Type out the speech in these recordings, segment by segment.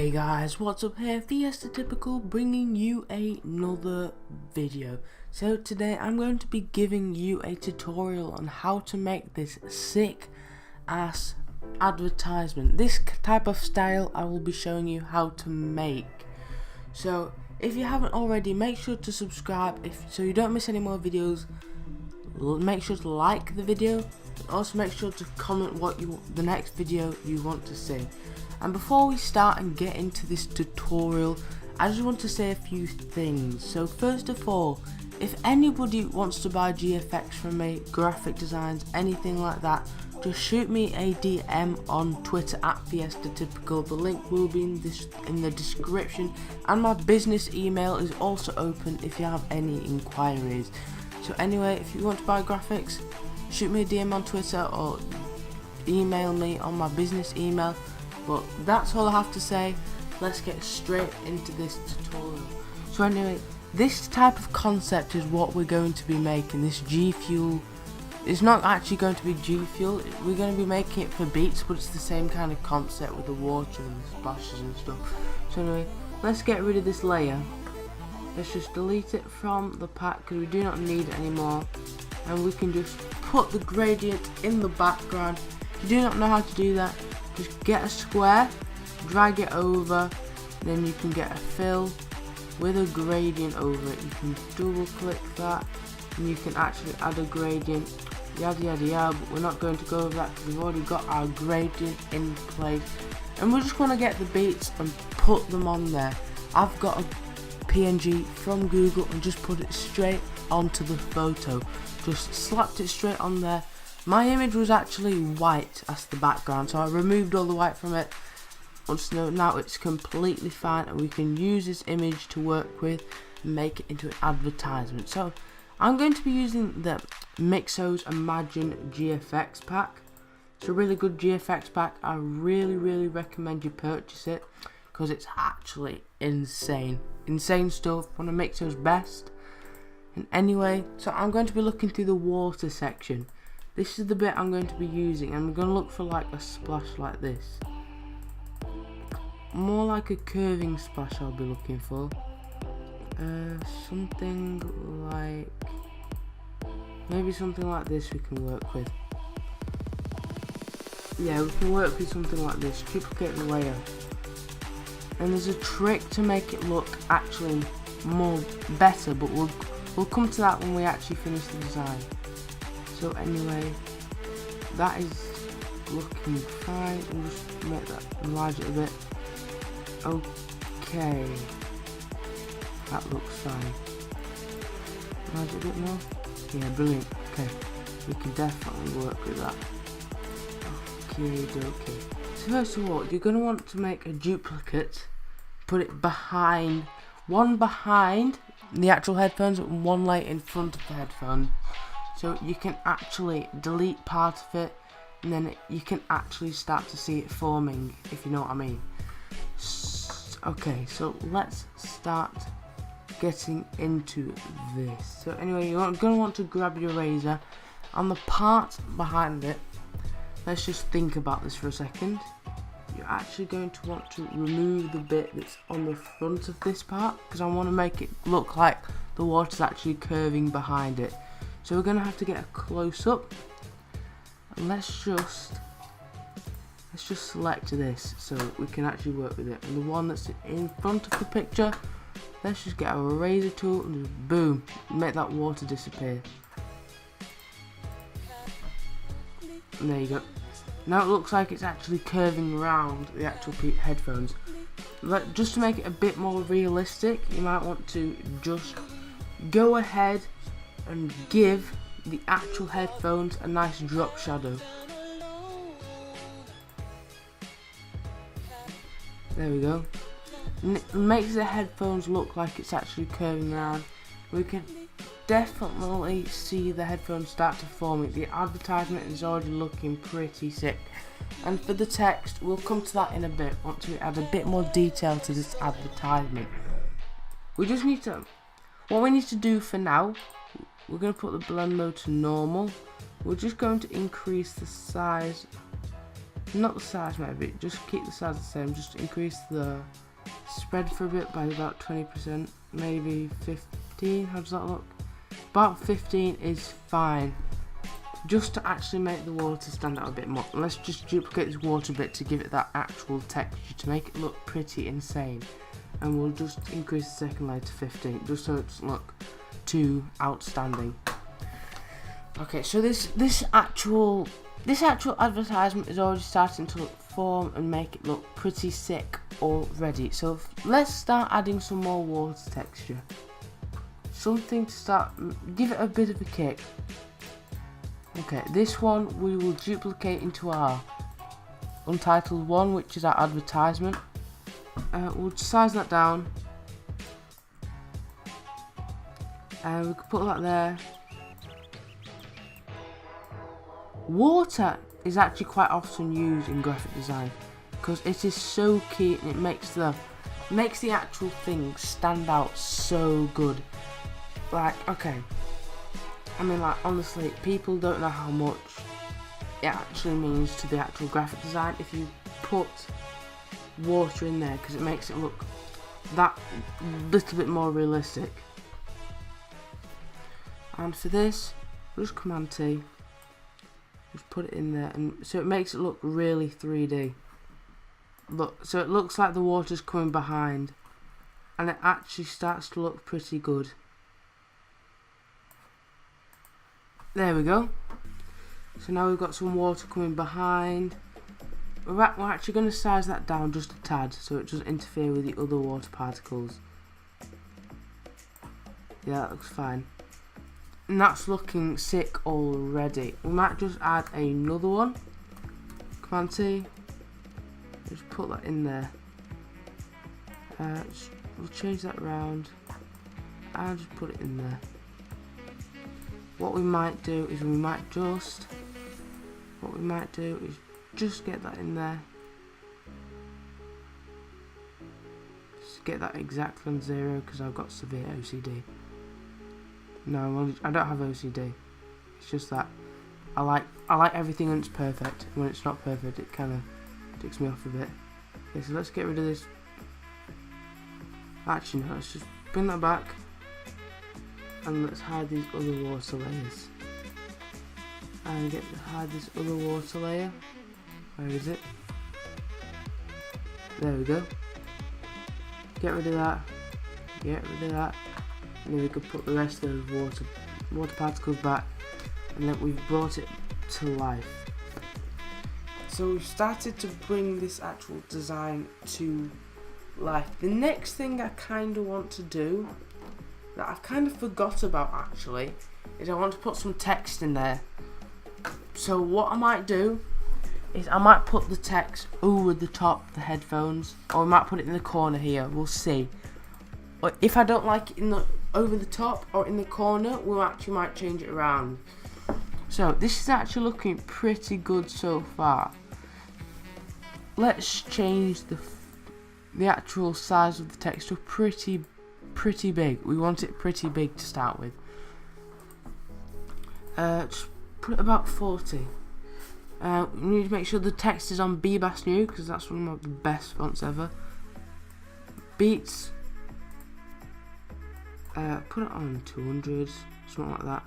Hey guys, what's up here? Fiesta Typical bringing you another video. So today I'm going to be giving you a tutorial on how to make this sick ass advertisement. This type of style I will be showing you how to make. So if you haven't already, make sure to subscribe so you don't miss any more videos. Make sure to like the video and also make sure to comment what the next video you want to see. And before we start and get into this tutorial, I just want to say a few things. So first of all, if anybody wants to buy GFX from me, graphic designs, anything like that, just shoot me a DM on Twitter at Fiesta Typical. The link will be in the description, and my business email is also open if you have any inquiries. So anyway, if you want to buy graphics, shoot me a DM on Twitter or email me on my business email. But that's all I have to say. Let's get straight into this tutorial. So anyway, this type of concept is what we're going to be making. This G Fuel, it's not actually going to be G Fuel, we're going to be making it for beats, but it's the same kind of concept with the water and the splashes and stuff. So anyway, let's get rid of this layer. Let's just delete it from the pack because we do not need it anymore. And we can just put the gradient in the background. If you do not know how to do that, just get a square, drag it over, then you can get a fill with a gradient over it. You can double click that and you can actually add a gradient, yada yada yada, but we're not going to go over that because we've already got our gradient in place. And we just want to get the beats and put them on there. I've got a PNG from Google and just put it straight onto the photo. Just slapped it straight on there. My image was actually white as the background, so I removed all the white from it. Now it's completely fine and we can use this image to work with and make it into an advertisement. So I'm going to be using the Mixo's Imagine GFX pack. It's a really good GFX pack. I really recommend you purchase it because it's actually insane stuff, one of Mixo's best. And anyway, so I'm going to be looking through the water section. This is the bit I'm going to be using, and I'm going to look for like a splash like this. More like a curving splash I'll be looking for. Something like, maybe something like this we can work with. Yeah, we can work with something like this. Duplicate the layer. And there's a trick to make it look actually better, but we'll come to that when we actually finish the design. So anyway, that is looking fine. We'll just make that enlarge it a bit. Okay, that looks fine. Enlarge it a bit more. Yeah, brilliant. Okay, we can definitely work with that. Okay. So first of all, you're going to want to make a duplicate. Put it behind the actual headphones and one light in front of the headphone. So you can actually delete part of it and then you can actually start to see it forming, if you know what I mean. Okay, so let's start getting into this. So anyway, you're going to want to grab your razor. On the part behind it, let's just think about this for a second. You're actually going to want to remove the bit that's on the front of this part because I want to make it look like the water's actually curving behind it. So we're going to have to get a close-up, and let's just select this so we can actually work with it. And the one that's in front of the picture, let's just get our razor tool and just boom, make that water disappear. And there you go. Now it looks like it's actually curving around the actual headphones. But just to make it a bit more realistic, you might want to just go ahead and give the actual headphones a nice drop shadow. There we go. And it makes the headphones look like it's actually curving around. We can definitely see the headphones start to form. The advertisement is already looking pretty sick. And for the text, we'll come to that in a bit once we add a bit more detail to this advertisement. We just need to, what we need to do for now, we're going to put the blend mode to normal. We're just going to increase the size not the size maybe, just keep the size the same, just increase the spread for a bit by about 20%, maybe 15, how does that look? About 15 is fine, just to actually make the water stand out a bit more. Let's just duplicate this water bit to give it that actual texture, to make it look pretty insane. And we'll just increase the second layer to 15, just so it doesn't look too outstanding. Okay, so this actual advertisement is already starting to form and make it look pretty sick already. So let's start adding some more water texture. Something to start, give it a bit of a kick. Okay, this one we will duplicate into our untitled one, which is our advertisement. We'll size that down. And we can put that there. Water is actually quite often used in graphic design because it is so key, and it makes the actual thing stand out so good. Like, okay, I mean, like, honestly, people don't know how much it actually means to the actual graphic design if you put water in there, because it makes it look that little bit more realistic. And for this, we'll just Command T, just put it in there, and so it makes it look really 3D. Look, so it looks like the water's coming behind, and it actually starts to look pretty good. There we go. So now we've got some water coming behind. We're actually going to size that down just a tad so it doesn't interfere with the other water particles. Yeah, that looks fine. And that's looking sick already. We might just add another one. Command T. Just put that in there. We'll change that around and just put it in there. What we might do is just get that in there. Just get that exactly on 0 because I've got severe OCD. No, I don't have OCD. It's just that I like everything when it's perfect. When it's not perfect, it kind of ticks me off a bit. Okay, so let's get rid of this. Actually, no, let's just bring that back. And let's hide these other water layers. And hide this other water layer. Where is it? There we go. Get rid of that. Get rid of that. And then we could put the rest of those water particles back. And then we've brought it to life. So we've started to bring this actual design to life. The next thing I kind of want to do, that I've kind of forgot about actually, is I want to put some text in there. So what I might do is I might put the text over the top of the headphones, or I might put it in the corner here, we'll see. Or if I don't like it over the top or in the corner, we actually might change it around. So this is actually looking pretty good so far. Let's change the actual size of the text to pretty big. We want it pretty big to start with. Just put it about 40. We need to make sure the text is on BBass New because that's one of the best fonts ever. Beats. Put it on 200, something like that.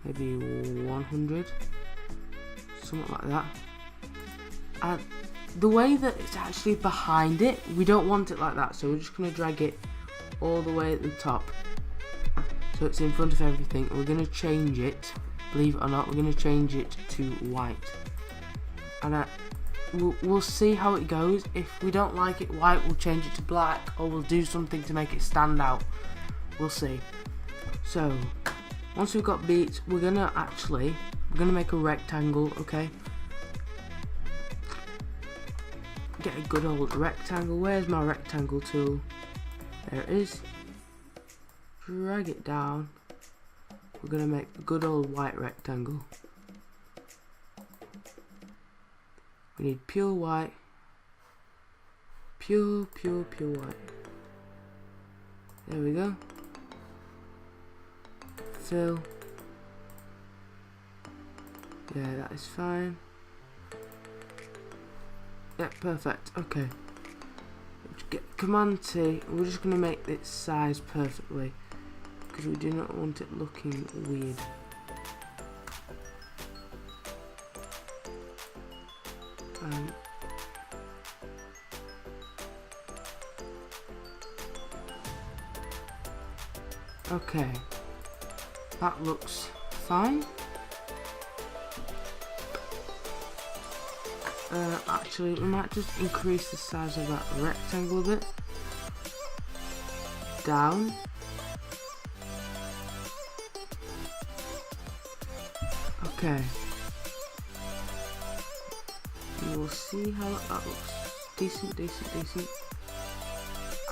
Maybe 100, something like that. And the way that it's actually behind it, we don't want it like that, so we're just going to drag it all the way at the top so it's in front of everything. We're going to change it, believe it or not, we're going to change it to white, and we'll see how it goes. If we don't like it white, we'll change it to black, or we'll do something to make it stand out. We'll see. So once we've got beats, we're gonna make a rectangle. Okay, get a good old rectangle. Where's my rectangle tool? There it is. Drag it down. We're gonna make a good old white rectangle. We need pure white. Pure white. There we go. Fill. Yeah, that is fine. Yeah, perfect. Okay. Get Command T. We're just going to make it size perfectly because we do not want it looking weird. Okay, that looks fine. Actually, we might just increase the size of that rectangle a bit. Down. Okay. And we'll see how that looks. Decent.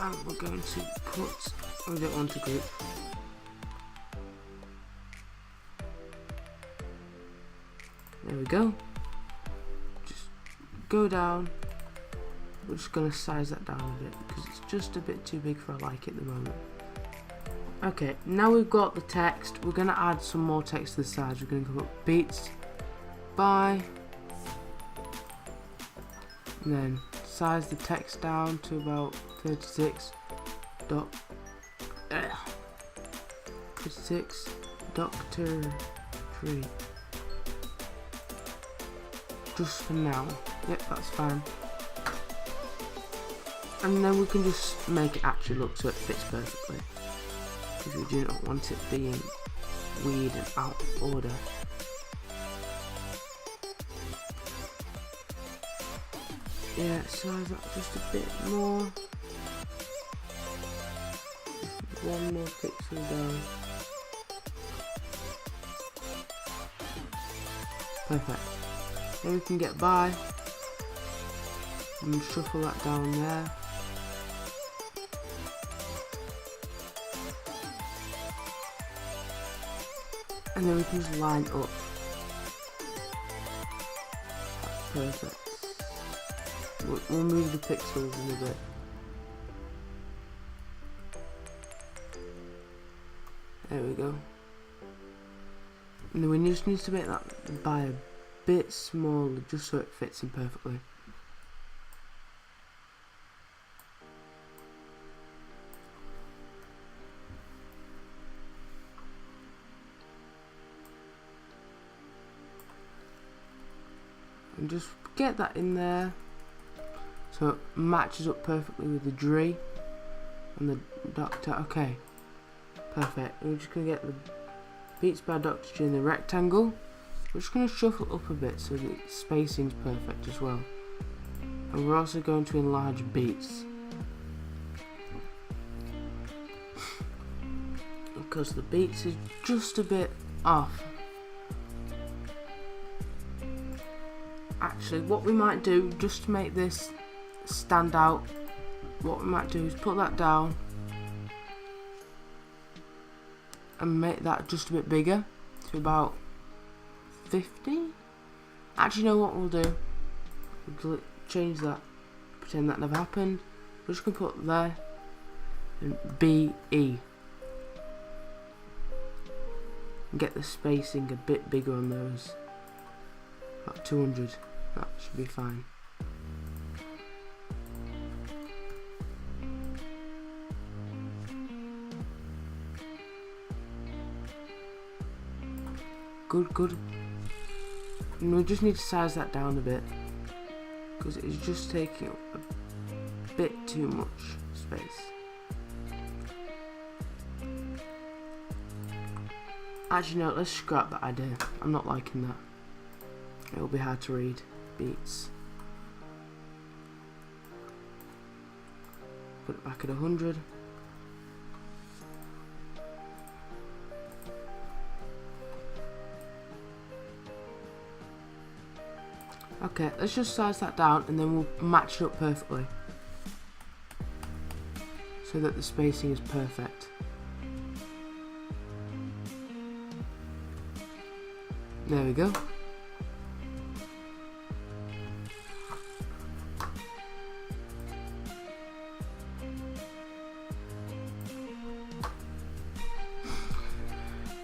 And we're going to put... we don't want to group. There we go. Just go down. We're just going to size that down a bit because it's just a bit too big for I like at the moment. Okay, now we've got the text. We're going to add some more text to the sides. We're going to put beats by, and then size the text down to about 36 Doctor 3. Just for now. Yep, that's fine. And then we can just make it actually look so it fits perfectly. Because we do not want it being weird and out of order. Yeah, size that just a bit more. One more pixel down. Perfect. Then we can get by and shuffle that down there. And then we can just line up. That's perfect. We'll move the pixels in a bit. There we go. And then we just need to make that by a bit smaller just so it fits in perfectly. And just get that in there so it matches up perfectly with the Dre and the Doctor. Okay, perfect. And we're just going to get the Beats by Dr. Dre in the rectangle. We're just going to shuffle up a bit so the spacing's perfect as well. And we're also going to enlarge beats. Because the beats is just a bit off. Actually, what we might do, just to make this stand out, what we might do is put that down and make that just a bit bigger to about 50. Actually, you know what we'll do? We'll change that, pretend that never happened. We're just going to put there and BE and get the spacing a bit bigger on those. About 200. That should be fine. Good. And we just need to size that down a bit because it's just taking up a bit too much space. Actually, no, let's scrap that idea. I'm not liking that. It'll be hard to read. Beats. Put it back at 100. Okay, let's just size that down and then we'll match it up perfectly so that the spacing is perfect. There we go.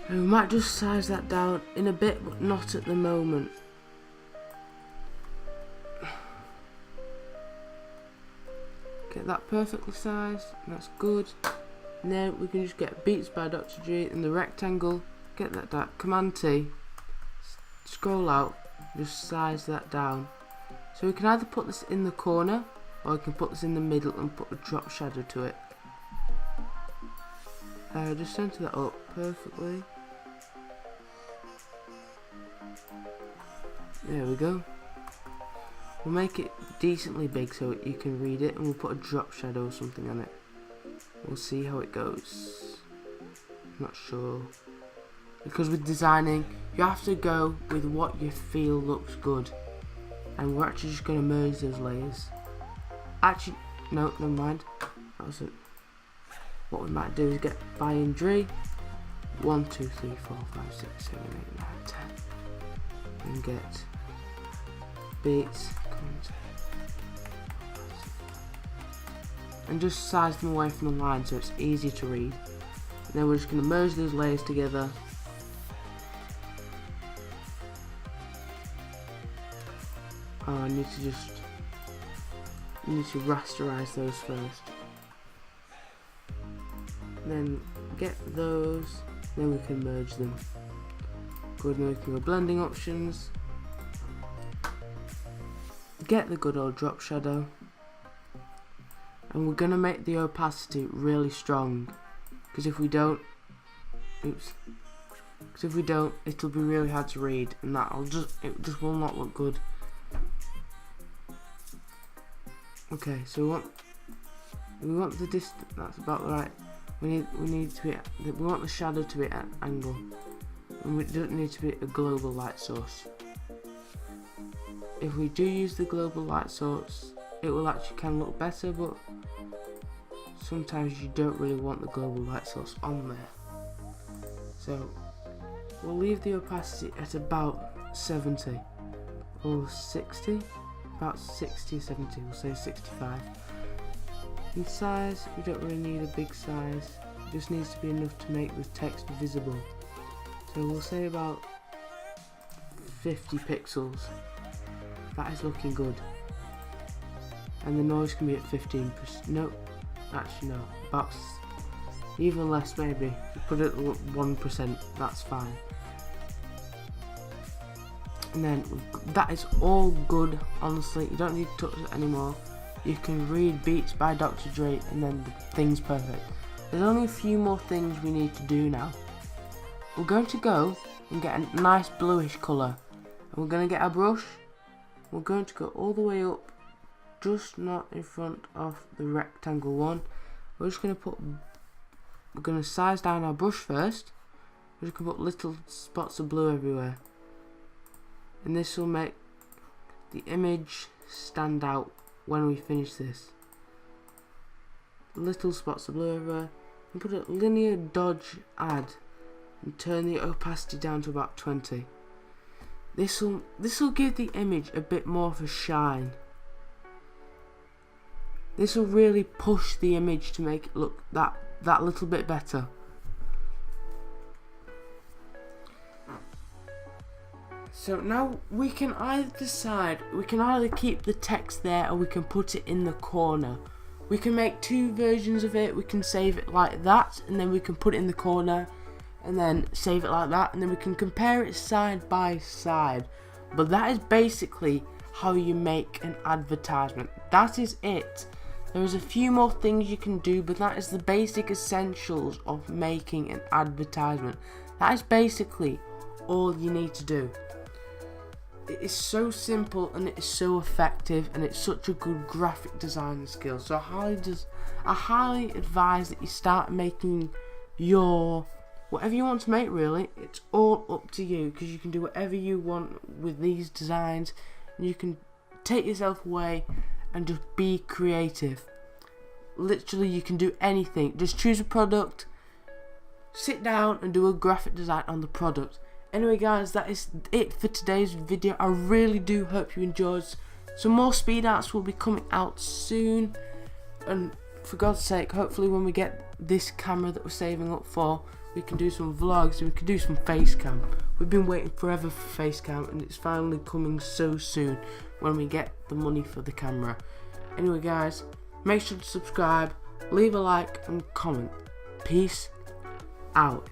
And we might just size that down in a bit, but not at the moment. make that perfectly sized, that's good. And then we can just get Beats by Dr. Dre in the rectangle, get that Command T, scroll out, just size that down. So we can either put this in the corner, or we can put this in the middle and put a drop shadow to it. Just center that up perfectly. There we go. We'll make it decently big so you can read it, and we'll put a drop shadow or something on it. We'll see how it goes. Not sure. Because with designing, you have to go with what you feel looks good. And we're actually just going to merge those layers. Actually, no, never mind. That wasn't. What we might do is get By Dre 1, 2, 3, 4, 5, 6, 7, 8, 9, 10. And get Beats. And just size them away from the line so it's easy to read. And then we're just going to merge those layers together. Oh, I need to rasterize those first. Then get those, then we can merge them. Good, now we can go blending options. Get the good old drop shadow. And we're gonna make the opacity really strong. Because if we don't, it'll be really hard to read, and it just will not look good. Okay, so we want the distance. That's about right. We want the shadow to be at an angle, and it doesn't need to be a global light source. If we do use the global light source, it will actually kind of look better, but sometimes you don't really want the global light source on there. So we'll leave the opacity at about 70 or 60. About 60 or 70, we'll say 65. In size, we don't really need a big size, it just needs to be enough to make the text visible. So we'll say about 50 pixels. That is looking good. And the noise can be at 15%. No, actually no, about even less maybe. Put it at 1%, that's fine. And then that is all good, honestly. You don't need to touch it anymore. You can read Beats by Dr. Dre and then the thing's perfect. There's only a few more things we need to do now. We're going to go and get a nice bluish colour. And we're going to get our brush. We're going to go all the way up, just not in front of the rectangle one. We're going to size down our brush first. We're just going to put little spots of blue everywhere. And this will make the image stand out when we finish this. Little spots of blue everywhere. And put a linear dodge add and turn the opacity down to about 20. This will give the image a bit more of a shine. This will really push the image to make it look that little bit better. So now we can either decide, we can either keep the text there or we can put it in the corner. We can make two versions of it. We can save it like that and then we can put it in the corner and then save it like that, and then we can compare it side by side. But that is basically how you make an advertisement. That is it. There is a few more things you can do, but that is the basic essentials of making an advertisement. That is basically all you need to do. It is so simple and it is so effective, and it's such a good graphic design skill. So I highly advise that you start making your whatever you want to make. Really, it's all up to you, because you can do whatever you want with these designs, and you can take yourself away and just be creative. Literally, you can do anything. Just choose a product, sit down and do a graphic design on the product. Anyway guys, that is it for today's video. I really do hope you enjoyed. Some more speed arts will be coming out soon, and for God's sake, hopefully when we get this camera that we're saving up for, we can do some vlogs and we can do some face cam. We've been waiting forever for face cam, and it's finally coming so soon when we get the money for the camera. Anyway guys, Make sure to subscribe, leave a like and comment. Peace out.